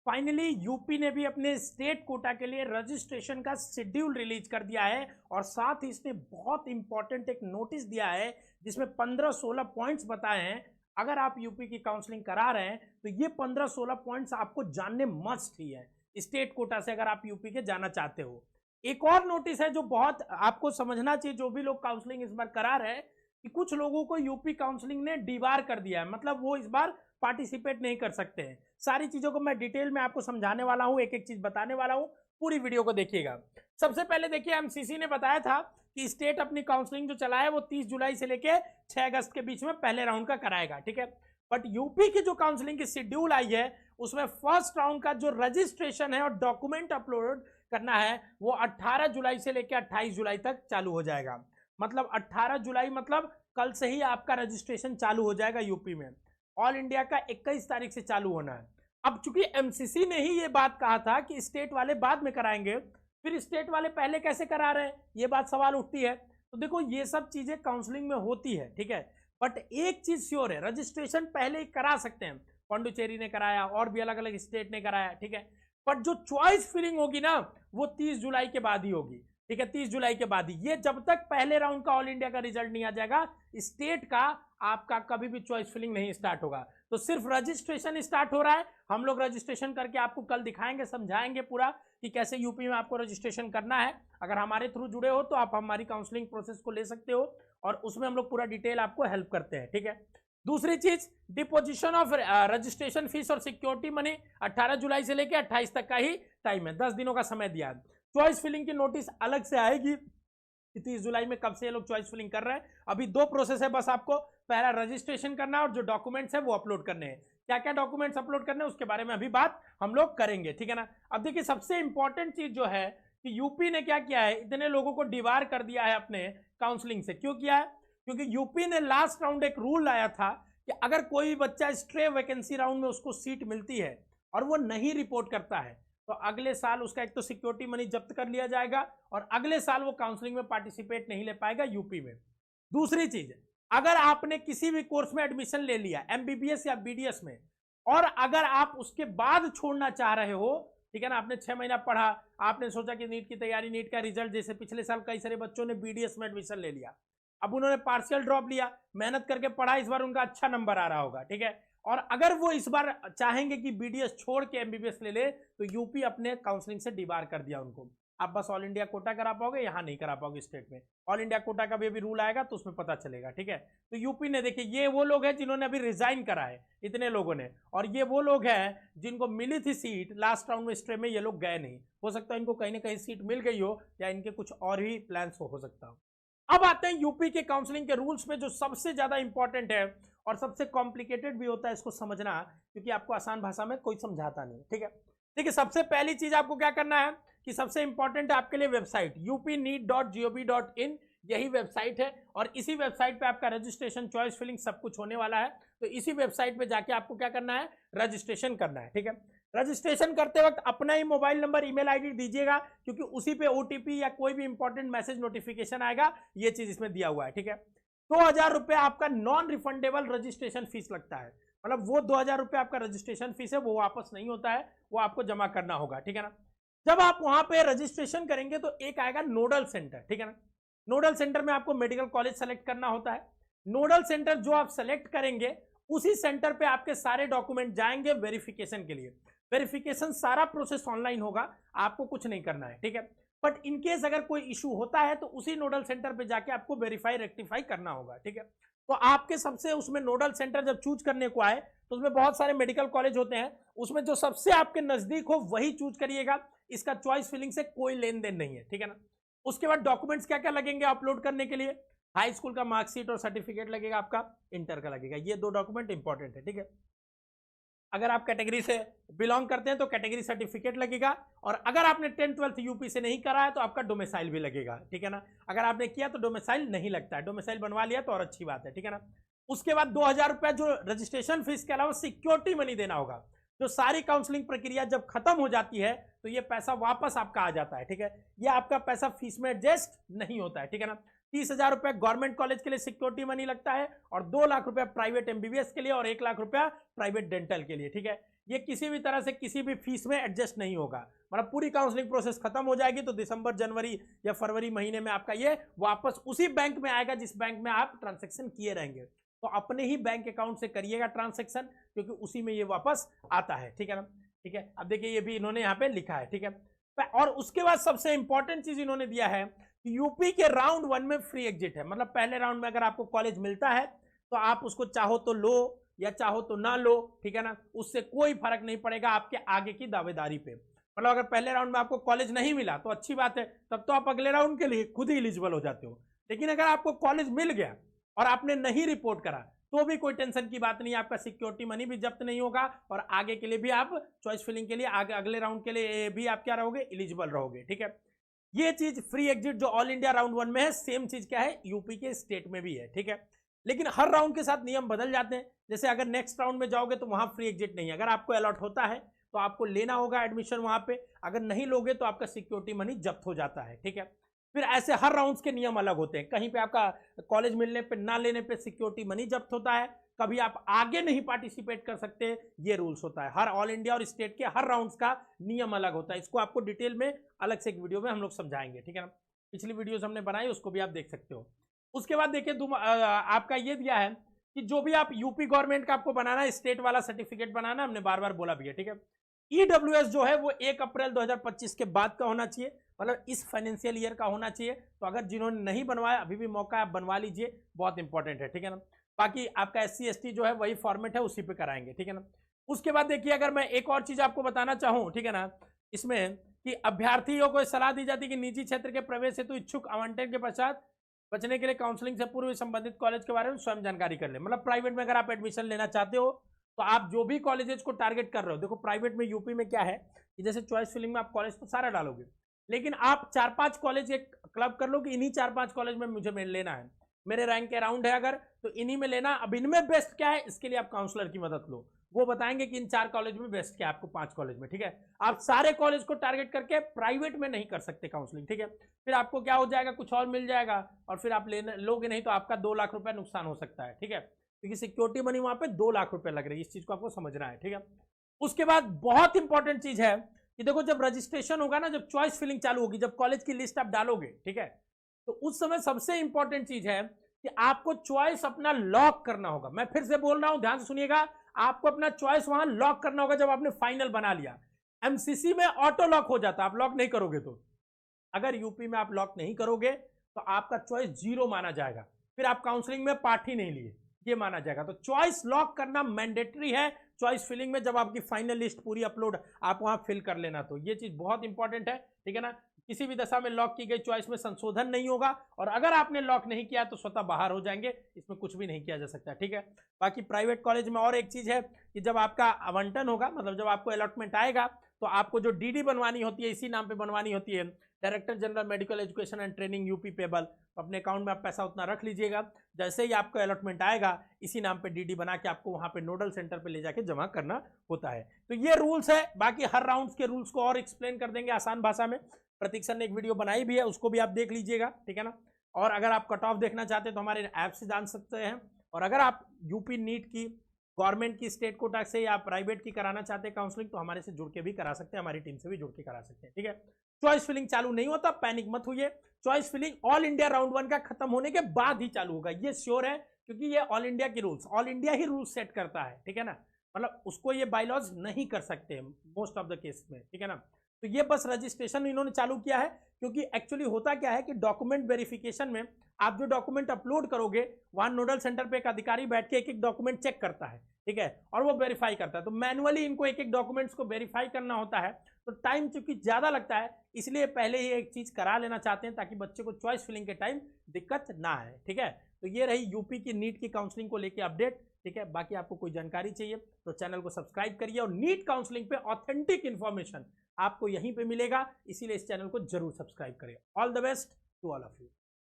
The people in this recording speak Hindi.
फाइनली यूपी ने भी अपने स्टेट कोटा के लिए रजिस्ट्रेशन का शेड्यूल रिलीज कर दिया है और साथ ही इसने बहुत इंपॉर्टेंट एक नोटिस दिया है जिसमें 15-16 पॉइंट्स बताए हैं। अगर आप यूपी की काउंसलिंग करा रहे हैं तो ये 15-16 पॉइंट्स आपको जानने मस्ट ही है स्टेट कोटा से, अगर आप यूपी के जाना चाहते हो। एक और नोटिस है जो बहुत आपको समझना चाहिए, जो भी लोग काउंसलिंग इस बार करा रहे हैं, कि कुछ लोगों को यूपी काउंसलिंग ने डीबार कर दिया है, मतलब वो इस बार पार्टिसिपेट नहीं कर सकते हैं। सारी चीजों को मैं डिटेल में आपको समझाने वाला हूं, एक एक चीज बताने वाला हूं, पूरी वीडियो को देखिएगा। सबसे पहले देखिए, एमसीसी ने बताया था कि स्टेट अपनी काउंसलिंग जो चला है वो 30 जुलाई से लेके 6 अगस्त के बीच में पहले राउंड का कराएगा, ठीक है। बट यूपी की जो काउंसलिंग की शेड्यूल आई है उसमें फर्स्ट राउंड का जो रजिस्ट्रेशन है और डॉक्यूमेंट अपलोड करना है वो 18 जुलाई से लेकर 28 जुलाई तक चालू हो जाएगा। मतलब 18 जुलाई मतलब कल से ही आपका रजिस्ट्रेशन चालू हो जाएगा यूपी में। ऑल इंडिया का 21 तारीख से चालू होना है। अब चूंकि एमसीसी ने ही ये बात कहा था कि स्टेट वाले बाद में कराएंगे, फिर स्टेट वाले पहले कैसे करा रहे हैं, ये बात सवाल उठती है। तो देखो ये सब चीजें काउंसलिंग में होती है, ठीक है। बट एक चीज श्योर है, रजिस्ट्रेशन पहले ही करा सकते हैं, पांडुचेरी ने कराया और भी अलग अलग स्टेट ने कराया, ठीक है। बट जो चॉइस फिलिंग होगी ना वो 30 जुलाई के बाद ही होगी, ठीक है, 30 जुलाई के बाद ही। ये जब तक पहले राउंड का ऑल इंडिया का रिजल्ट नहीं आ जाएगा, स्टेट का आपका कभी भी चॉइस फिलिंग नहीं स्टार्ट होगा। तो सिर्फ रजिस्ट्रेशन स्टार्ट हो रहा है। हम लोग रजिस्ट्रेशन करके आपको कल दिखाएंगे, समझाएंगे पूरा कि कैसे यूपी में आपको रजिस्ट्रेशन करना है। अगर हमारे थ्रू जुड़े हो तो आप हमारी काउंसलिंग प्रोसेस को ले सकते हो और उसमें हम लोग पूरा डिटेल आपको हेल्प करते हैं, ठीक है। दूसरी चीज, डिपोजिशन ऑफ रजिस्ट्रेशन फीस और सिक्योरिटी मनी 18 जुलाई से लेकर 28 तक का ही टाइम है, 10 दिनों का समय दिया है। चॉइस फिलिंग की नोटिस अलग से आएगी 30 जुलाई में, कब से ये लोग चॉइस फिलिंग कर रहे हैं। अभी 2 प्रोसेस है बस, आपको पहला रजिस्ट्रेशन करना है और जो डॉक्यूमेंट्स है वो अपलोड करने हैं। क्या क्या डॉक्यूमेंट्स अपलोड करने हैं उसके बारे में अभी बात हम लोग करेंगे, ठीक है ना। अब देखिए सबसे इंपॉर्टेंट चीज जो है कि यूपी ने क्या किया है, इतने लोगों को डिबार कर दिया है अपने काउंसलिंग से। क्यों किया है? क्योंकि यूपी ने लास्ट राउंड एक रूल लाया था कि अगर कोई बच्चा स्ट्रे वैकेंसी राउंड में उसको सीट मिलती है और वो नहीं रिपोर्ट करता है तो अगले साल उसका एक तो सिक्योरिटी मनी जब्त कर लिया जाएगा और अगले साल वो काउंसलिंग में पार्टिसिपेट नहीं ले पाएगा यूपी में। दूसरी चीज, अगर आपने किसी भी कोर्स में एडमिशन ले लिया एमबीबीएस या बीडीएस में और अगर आप उसके बाद छोड़ना चाह रहे हो, ठीक है ना, आपने 6 महीना पढ़ा, आपने सोचा कि नीट की तैयारी, नीट का रिजल्ट, जैसे पिछले साल कई सारे बच्चों ने बीडीएस में एडमिशन ले लिया, अब उन्होंने पार्शियल ड्रॉप लिया, मेहनत करके पढ़ा, इस बार उनका अच्छा नंबर आ रहा होगा, ठीक है। और अगर वो इस बार चाहेंगे कि बीडीएस छोड़ के एमबीबीएस ले ले तो यूपी अपने काउंसलिंग से डिबार कर दिया उनको। आप बस ऑल इंडिया कोटा करा पाओगे, यहाँ नहीं करा पाओगे स्टेट में। ऑल इंडिया कोटा का भी अभी रूल आएगा तो उसमें पता चलेगा, ठीक है। तो यूपी ने, देखिए ये वो लोग हैं जिन्होंने अभी रिजाइन करा है, इतने लोगों ने, और ये वो लोग हैं जिनको मिली थी सीट लास्ट राउंड में स्ट्रे में, ये लोग गए नहीं। हो सकता है इनको कहीं ना कहीं सीट मिल गई हो या इनके कुछ और ही प्लान्स हो सकता हो। अब आते हैं यूपी के काउंसलिंग के रूल्स पे, जो सबसे ज्यादा इंपॉर्टेंट है और सबसे कॉम्प्लिकेटेड भी होता है इसको समझना, क्योंकि आपको आसान भाषा में कोई समझाता नहीं, ठीक है। देखिए सबसे पहली चीज आपको क्या करना है कि सबसे इंपॉर्टेंट है आपके लिए वेबसाइट upneet.gov.in, यही वेबसाइट है और इसी वेबसाइट पे आपका रजिस्ट्रेशन, चॉइस फिलिंग सब कुछ होने वाला है। तो इसी वेबसाइट पे जाके आपको क्या करना है, रजिस्ट्रेशन करना है, ठीक है। रजिस्ट्रेशन करते वक्त अपना ही मोबाइल नंबर, ईमेल आईडी दीजिएगा, क्योंकि उसी पे ओटीपी या कोई भी इंपॉर्टेंट मैसेज नोटिफिकेशन आएगा, ये चीज इसमें दिया हुआ है, ठीक है। 2000 रुपये आपका नॉन रिफंडेबल रजिस्ट्रेशन फीस लगता है, मतलब वो 2000 रुपये आपका रजिस्ट्रेशन फीस है, वो वापस नहीं होता है, वो आपको जमा करना होगा, ठीक है ना। जब आप वहां पे रजिस्ट्रेशन करेंगे तो एक आएगा नोडल सेंटर, ठीक है ना। नोडल सेंटर में आपको मेडिकल कॉलेज सेलेक्ट करना होता है। नोडल सेंटर जो आप सेलेक्ट करेंगे उसी सेंटर पे आपके सारे डॉक्यूमेंट जाएंगे वेरिफिकेशन के लिए। वेरिफिकेशन सारा प्रोसेस ऑनलाइन होगा, आपको कुछ नहीं करना है, ठीक है। बट इनकेस अगर कोई इशू होता है तो उसी नोडल सेंटर पे जाके आपको वेरीफाई, रेक्टिफाई करना होगा, ठीक है। तो आपके सबसे उसमें नोडल सेंटर जब चूज करने को आए तो उसमें बहुत सारे मेडिकल कॉलेज होते हैं, उसमें जो सबसे आपके नजदीक हो वही चूज करिएगा। इसका चॉइस फिलिंग से कोई लेन देन नहीं है, ठीक है ना। उसके बाद डॉक्यूमेंट्स क्या क्या लगेंगे अपलोड करने के लिए, हाई स्कूल का मार्कशीट और सर्टिफिकेट लगेगा, आपका इंटर का लगेगा, ये 2 डॉक्यूमेंट इंपॉर्टेंट है, ठीक है। अगर आप कैटेगरी से बिलोंग करते हैं तो कैटेगरी सर्टिफिकेट लगेगा, और अगर आपने 10th-12th यूपी से नहीं करा है तो आपका डोमिसाइल भी लगेगा, ठीक है ना। अगर आपने किया तो डोमिसाइल नहीं लगता है, डोमिसाइल बनवा लिया तो और अच्छी बात है, ठीक है ना। उसके बाद 2000 रुपया जो रजिस्ट्रेशन फीस के अलावा सिक्योरिटी मनी देना होगा। जो सारी काउंसलिंग प्रक्रिया जब खत्म हो जाती है तो ये पैसा वापस आपका आ जाता है, ठीक है। ये आपका पैसा फीस में एडजस्ट नहीं होता है, ठीक है ना। 30,000 रुपए गवर्नमेंट कॉलेज के लिए सिक्योरिटी मनी लगता है और 2 लाख रुपए प्राइवेट एमबीबीएस के लिए और 1 लाख रुपया प्राइवेट डेंटल के लिए, ठीक है। ये किसी भी तरह से किसी भी फीस में एडजस्ट नहीं होगा, मतलब पूरी काउंसलिंग प्रोसेस खत्म हो जाएगी तो दिसंबर, जनवरी या फरवरी महीने में आपका ये वापस उसी बैंक में आएगा जिस बैंक में आप ट्रांजेक्शन किए रहेंगे। तो अपने ही बैंक अकाउंट से करिएगा ट्रांजेक्शन, क्योंकि उसी में ये वापस आता है। ठीक है ना, ठीक है। अब देखिए ये भी इन्होंने यहाँ पे लिखा है, ठीक है। और उसके बाद सबसे इंपॉर्टेंट चीज इन्होंने दिया है कि यूपी के राउंड 1 में फ्री एग्जिट है, मतलब पहले राउंड में अगर आपको कॉलेज मिलता है तो आप उसको चाहो तो लो या चाहो तो ना लो, ठीक है ना, उससे कोई फर्क नहीं पड़ेगा आपके आगे की दावेदारी पे। मतलब अगर पहले राउंड में आपको कॉलेज नहीं मिला तो अच्छी बात है, तब तो आप अगले राउंड के लिए खुद ही एलिजिबल हो जाते हो। लेकिन अगर आपको कॉलेज मिल गया और आपने नहीं रिपोर्ट करा तो भी कोई टेंशन की बात नहीं, आपका सिक्योरिटी मनी भी जब्त नहीं होगा और आगे के लिए भी आप चॉइस फिलिंग के लिए आगे अगले राउंड के लिए भी आप क्या रहोगे, एलिजिबल रहोगे। ठीक है, ये चीज फ्री एग्जिट जो ऑल इंडिया राउंड 1 में है, सेम चीज क्या है यूपी के स्टेट में भी है। ठीक है, लेकिन हर राउंड के साथ नियम बदल जाते हैं। जैसे अगर नेक्स्ट राउंड में जाओगे तो वहां फ्री एग्जिट नहीं है, अगर आपको अलॉट होता है तो आपको लेना होगा एडमिशन वहां पे, अगर नहीं लोगे तो आपका सिक्योरिटी मनी जब्त हो जाता है। ठीक है, फिर ऐसे हर राउंड्स के नियम अलग होते हैं, कहीं पे आपका कॉलेज मिलने पे ना लेने पे सिक्योरिटी मनी जब्त होता है, कभी आप आगे नहीं पार्टिसिपेट कर सकते, ये रूल्स होता है। हर ऑल इंडिया और स्टेट के हर राउंड्स का नियम अलग होता है, इसको आपको डिटेल में अलग से एक वीडियो में हम लोग समझाएंगे। ठीक है ना, पिछली वीडियोस हमने बनाई उसको भी आप देख सकते हो। उसके बाद देखिए आपका ये दिया है कि जो भी आप यूपी गवर्नमेंट का आपको बनाना है, स्टेट वाला सर्टिफिकेट बनाना, हमने बार बार बोला भी है। ठीक है, ईडब्ल्यूएस जो है वो 1 अप्रैल 2025 के बाद का होना चाहिए, मतलब इस फाइनेंशियल ईयर का होना चाहिए। तो अगर जिन्होंने नहीं बनवाया अभी भी मौका है, आप बनवा लीजिए, बहुत इंपॉर्टेंट है। ठीक है ना, बाकी आपका SC ST जो है वही फॉर्मेट है, उसी पे कराएंगे। ठीक है ना, उसके बाद देखिए अगर मैं एक और चीज आपको बताना चाहूँ, ठीक है ना, इसमें कि अभ्यर्थियों को सलाह दी जाती है कि निजी क्षेत्र के प्रवेश हेतु इच्छुक आवंटन के पश्चात बचने के लिए काउंसलिंग से पूर्व संबंधित कॉलेज के बारे में स्वयं जानकारी कर ले। मतलब प्राइवेट में अगर आप एडमिशन लेना चाहते हो तो आप जो भी कॉलेजेस को टारगेट कर रहे हो, देखो प्राइवेट में यूपी में क्या है कि जैसे चॉइस फिलिंग में आप कॉलेज तो सारा डालोगे, लेकिन आप 4-5 कॉलेज एक क्लब कर लो कि इन्हीं 4-5 कॉलेज में मुझे लेना है, मेरे रैंक के अराउंड है अगर, तो इन्हीं में लेना। अब इनमें बेस्ट क्या है, इसके लिए आप काउंसलर की मदद लो, वो बताएंगे कि इन 4 कॉलेज में बेस्ट क्या है आपको, 5 कॉलेज में। ठीक है, आप सारे कॉलेज को टारगेट करके प्राइवेट में नहीं कर सकते काउंसलिंग। ठीक है, फिर आपको क्या हो जाएगा, कुछ और मिल जाएगा और फिर आप लेने लोगे नहीं तो आपका 2 लाख रुपए नुकसान हो सकता है। ठीक है, क्योंकि सिक्योरिटी मनी वहां पे 2 लाख रुपए लग रही है, इस चीज को आपको समझना है। ठीक है, उसके बाद बहुत इंपॉर्टेंट चीज है कि देखो जब रजिस्ट्रेशन होगा ना, जब चॉइस फिलिंग चालू होगी, जब कॉलेज की लिस्ट आप डालोगे, ठीक है, तो उस समय सबसे इंपॉर्टेंट चीज है कि आपको चॉइस अपना लॉक करना होगा। मैं फिर से बोल रहा हूं, ध्यान से सुनिएगा, आपको अपना चॉइस वहां लॉक करना होगा जब आपने फाइनल बना लिया। MCC में ऑटो लॉक हो जाता है, आप लॉक नहीं करोगे तो। अगर यूपी में आप लॉक नहीं करोगे तो आपका चॉइस 0 माना जाएगा, फिर आप काउंसलिंग में पार्ट ही नहीं लिए, ये माना जाएगा। तो चॉइस लॉक करना मैंडेटरी है चॉइस फिलिंग में, जब आपकी फाइनल लिस्ट पूरी अपलोड आप वहां फिल कर लेना, तो ये चीज बहुत इंपॉर्टेंट है। ठीक है ना, किसी भी दशा में लॉक की गई चॉइस में संशोधन नहीं होगा, और अगर आपने लॉक नहीं किया तो स्वतः बाहर हो जाएंगे, इसमें कुछ भी नहीं किया जा सकता। ठीक है, बाकी प्राइवेट कॉलेज में और एक चीज है कि जब आपका आवंटन होगा, मतलब जब आपको अलॉटमेंट आएगा, तो आपको जो DD बनवानी होती है, इसी नाम पे बनवानी होती है, director general medical education and training UP payable. तो अपने अकाउंट में आप पैसा उतना रख लीजिएगा, जैसे ही आपका अलॉटमेंट आएगा इसी नाम पे DD बना के आपको वहां पे नोडल सेंटर पे ले जाके जमा करना होता है। तो ये रूल्स है, बाकी हर राउंड्स के रूल्स को और एक्सप्लेन कर देंगे आसान भाषा में। प्रतीक्षा ने एक वीडियो बनाई भी है, उसको भी आप देख लीजिएगा। ठीक है ना, और अगर आप कट ऑफ देखना चाहते हैं तो हमारे ऐप से जान सकते हैं, और अगर आप यूपी नीट की, गवर्नमेंट की, स्टेट कोटा से या प्राइवेट की कराना चाहते हैं काउंसलिंग, तो हमारे से जुड़ के भी करा सकते हैं, हमारी टीम से भी जुड़ के करा सकते हैं। ठीक है, चॉइस फिलिंग चालू नहीं होता, पैनिक मत होइए, choice filling all India round 1 का खत्म होने के बाद ही चालू होगा, ये श्योर है, क्योंकि ये ऑल इंडिया की रूल्स, ऑल इंडिया ही रूल्स सेट करता है। ठीक है ना, मतलब उसको ये बाइलॉज नहीं कर सकते मोस्ट ऑफ द केस में। ठीक है ना, तो ये बस रजिस्ट्रेशन इन्होंने चालू किया है, क्योंकि एक्चुअली होता क्या है कि डॉक्यूमेंट वेरिफिकेशन में आप जो डॉक्यूमेंट अपलोड करोगे, वहां नोडल सेंटर पे एक अधिकारी बैठ के एक एक डॉक्यूमेंट चेक करता है, ठीक है, और वो वेरीफाई करता है। तो मैनुअली इनको एक एक डॉक्यूमेंट्स को वेरीफाई करना होता है, तो टाइम चूंकि ज्यादा लगता है, इसलिए पहले ही एक चीज करा लेना चाहते हैं ताकि बच्चे को चॉइस फिलिंग के टाइम दिक्कत ना आए। ठीक है, तो ये रही यूपी की नीट की काउंसलिंग को लेकर अपडेट। ठीक है, बाकी आपको कोई जानकारी चाहिए तो चैनल को सब्सक्राइब करिए, और नीट काउंसलिंग पे ऑथेंटिक इंफॉर्मेशन आपको यहीं पे मिलेगा, इसीलिए इस चैनल को जरूर सब्सक्राइब करिए। All the best to all of you.